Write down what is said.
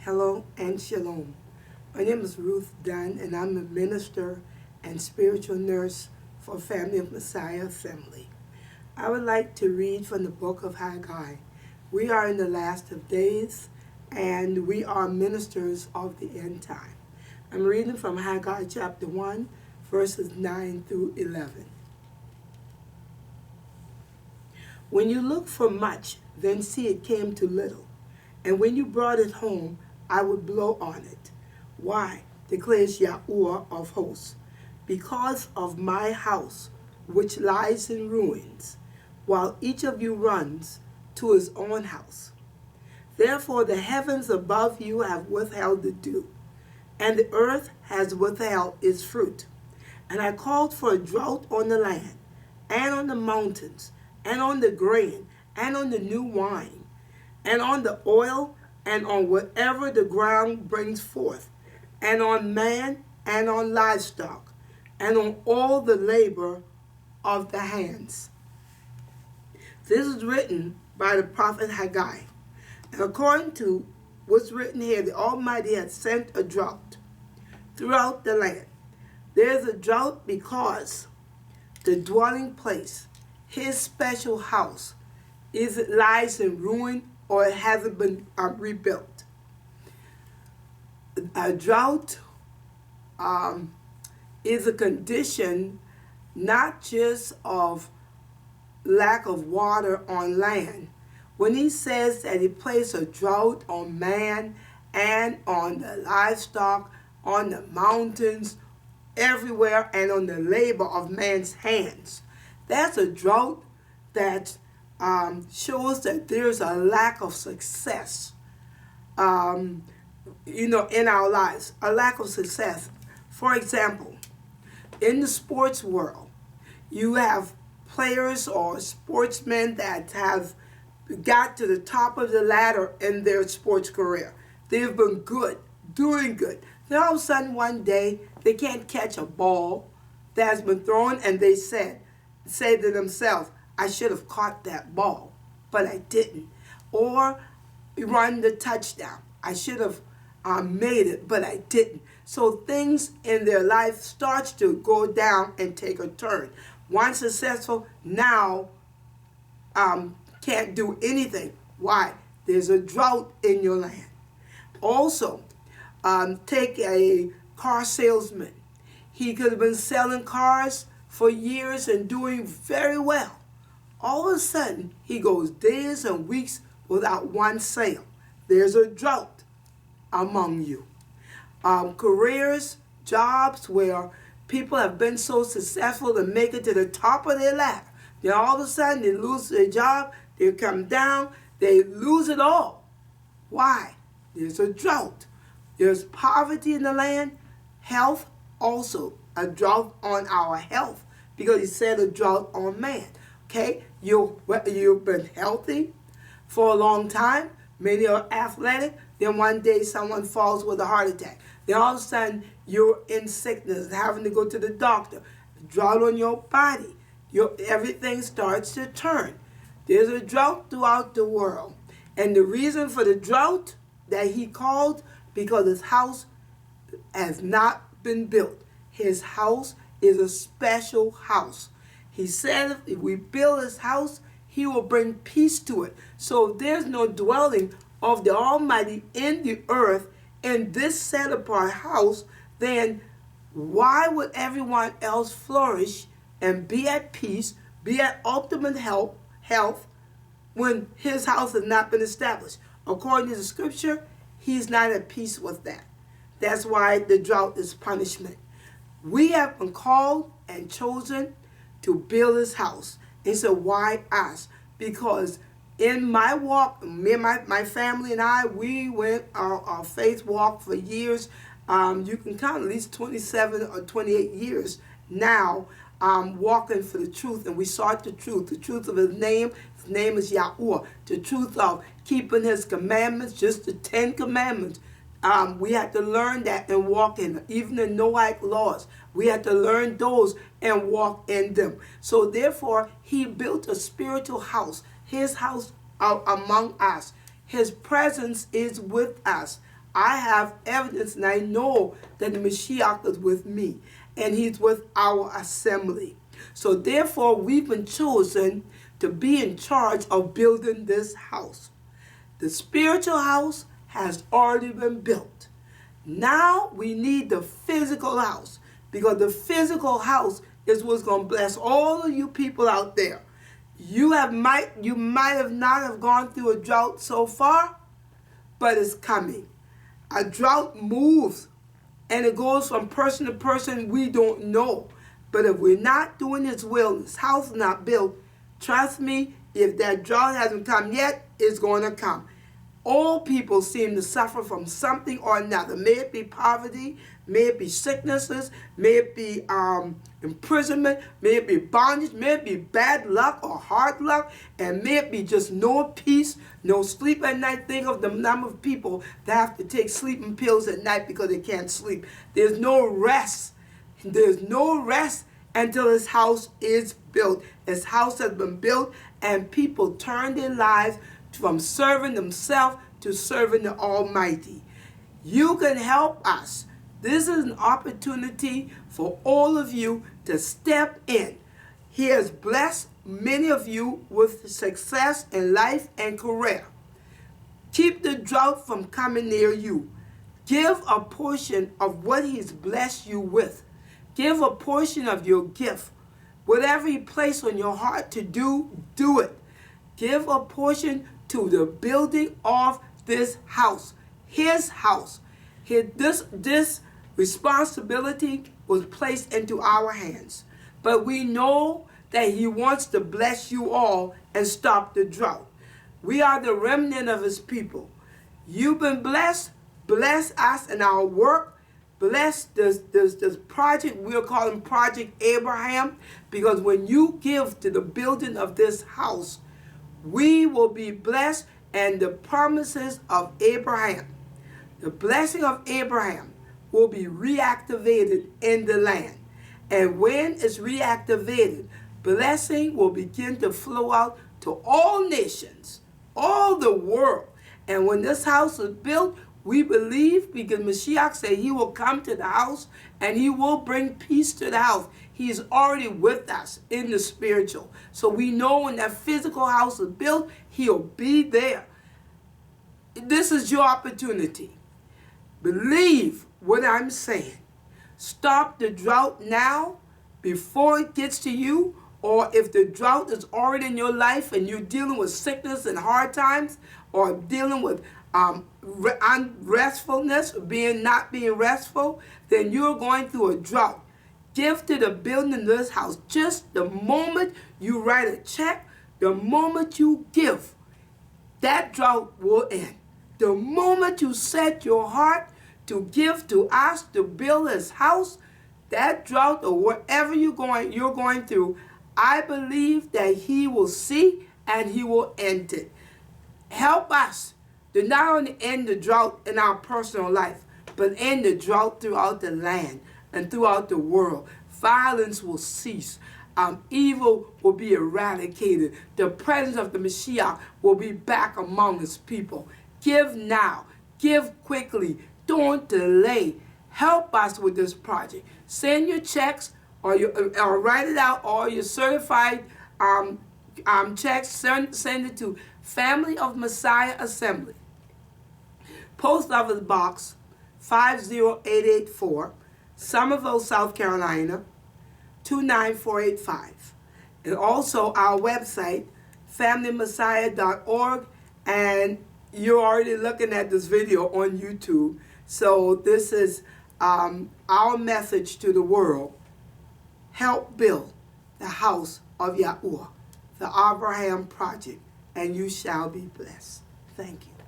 Hello and shalom. My name is Ruth Dunn, and I'm a minister and spiritual nurse for Family of Messiah Assembly. I would like to read from the book of Haggai. We are in the last of days, and we are ministers of the end time. I'm reading from Haggai chapter 1, verses 9 through 11. When you look for much, then see it came to little. And when you brought it home, I would blow on it. Why? Declares Yahuwah of hosts. Because of my house, which lies in ruins, while each of you runs to his own house. Therefore the heavens above you have withheld the dew, and the earth has withheld its fruit. And I called for a drought on the land, and on the mountains, and on the grain, and on the new wine, and on the oil, and on whatever the ground brings forth, and on man, and on livestock, and on all the labor of the hands. This is written by the Prophet Haggai. And according to what's written here, the Almighty has sent a drought throughout the land. There's a drought because the dwelling place, his special house, lies in ruin, or it hasn't been rebuilt. A drought is a condition not just of lack of water on land. When he says that he placed a drought on man and on the livestock, on the mountains, everywhere, and on the labor of man's hands, that's a drought that shows that there's a lack of success, in our lives, a lack of success. For example, in the sports world, you have players or sportsmen that have got to the top of the ladder in their sports career. They've been good, doing good. Then all of a sudden one day, they can't catch a ball that's been thrown, and they say to themselves, I should have caught that ball, but I didn't. Or run the touchdown. I should have made it, but I didn't. So things in their life starts to go down and take a turn. Once successful, now can't do anything. Why? There's a drought in your land. Also, take a car salesman. He could have been selling cars for years and doing very well. All of a sudden, he goes days and weeks without one sale. There's a drought among you. Careers, jobs where people have been so successful to make it to the top of their ladder. Then all of a sudden, they lose their job, they come down, they lose it all. Why? There's a drought. There's poverty in the land. Health, also a drought on our health, because he said a drought on man. Okay, you've been healthy for a long time. Many are athletic. Then one day someone falls with a heart attack. Then all of a sudden you're in sickness, having to go to the doctor. Drought on your body. Everything starts to turn. There's a drought throughout the world. And the reason for the drought that he called, because his house has not been built. His house is a special house. He said if we build his house, he will bring peace to it. So there's no dwelling of the Almighty in the earth in this set apart house, then why would everyone else flourish and be at peace, be at ultimate health when his house has not been established? According to the scripture, he's not at peace with that. That's why the drought is punishment. We have been called and chosen to build his house. And so why us? Because in my walk, me and my family and I, we went our faith walk for years. You can count at least 27 or 28 years now walking for the truth. And we sought the truth of his name. His name is Yahuwah. The truth of keeping his commandments, just the 10 commandments. We had to learn that and walk in it. Even the Noahic laws, we had to learn those and walk in them. So therefore, he built a spiritual house, his house among us. His presence is with us. I have evidence and I know that the Mashiach is with me and he's with our assembly. So therefore, we've been chosen to be in charge of building this house. The spiritual house has already been built. Now we need the physical house, because the physical house is what's going to bless all of you people out there. You might have not have gone through a drought so far, but it's coming. A drought moves and it goes from person to person we don't know. But if we're not doing his will, his house is not built, trust me, if that drought hasn't come yet, it's going to come. All people seem to suffer from something or another. May it be poverty, may it be sicknesses, may it be imprisonment, may it be bondage, may it be bad luck or hard luck, and may it be just no peace, no sleep at night. Think of the number of people that have to take sleeping pills at night because they can't sleep. There's no rest. There's no rest until his house is built. His house has been built, and people turn their lives from serving themselves to serving the Almighty. You can help us. This is an opportunity for all of you to step in. He has blessed many of you with success in life and career. Keep the drought from coming near you. Give a portion of what he's blessed you with. Give a portion of your gift. Whatever he placed on your heart to do, do it. Give a portion to the building of this house, his house. This responsibility was placed into our hands. But we know that he wants to bless you all and stop the drought. We are the remnant of his people. You've been blessed. Bless us in our work. Bless this project we're calling Project Abraham, because when you give to the building of this house, we will be blessed, and the promises of Abraham, the blessing of Abraham, will be reactivated in the land. And when it's reactivated, blessing will begin to flow out to all nations, all the world. And when this house is built, we believe, because Mashiach said he will come to the house and he will bring peace to the house. He is already with us in the spiritual. So we know when that physical house is built, he'll be there. This is your opportunity. Believe what I'm saying. Stop the drought now before it gets to you. Or if the drought is already in your life and you're dealing with sickness and hard times, or dealing with unrestfulness, not being restful, then you're going through a drought. Give to the building of this house. Just the moment you write a check, the moment you give, that drought will end. The moment you set your heart to give to us to build his house, that drought or whatever you're going through, I believe that he will see and he will end it. Help us to not only end the drought in our personal life, but end the drought throughout the land and throughout the world. Violence will cease. Evil will be eradicated. The presence of the Mashiach will be back among his people. Give now. Give quickly. Don't delay. Help us with this project. Send your checks or write it out, or your certified checks. Send it to Family of Messiah Assembly, Post Office Box 50884, Somerville, South Carolina 29485. And also our website, familymessiah.org. And you're already looking at this video on YouTube. So this is our message to the world. Help build the house of Yahuwah, the Abraham project, and you shall be blessed. Thank you.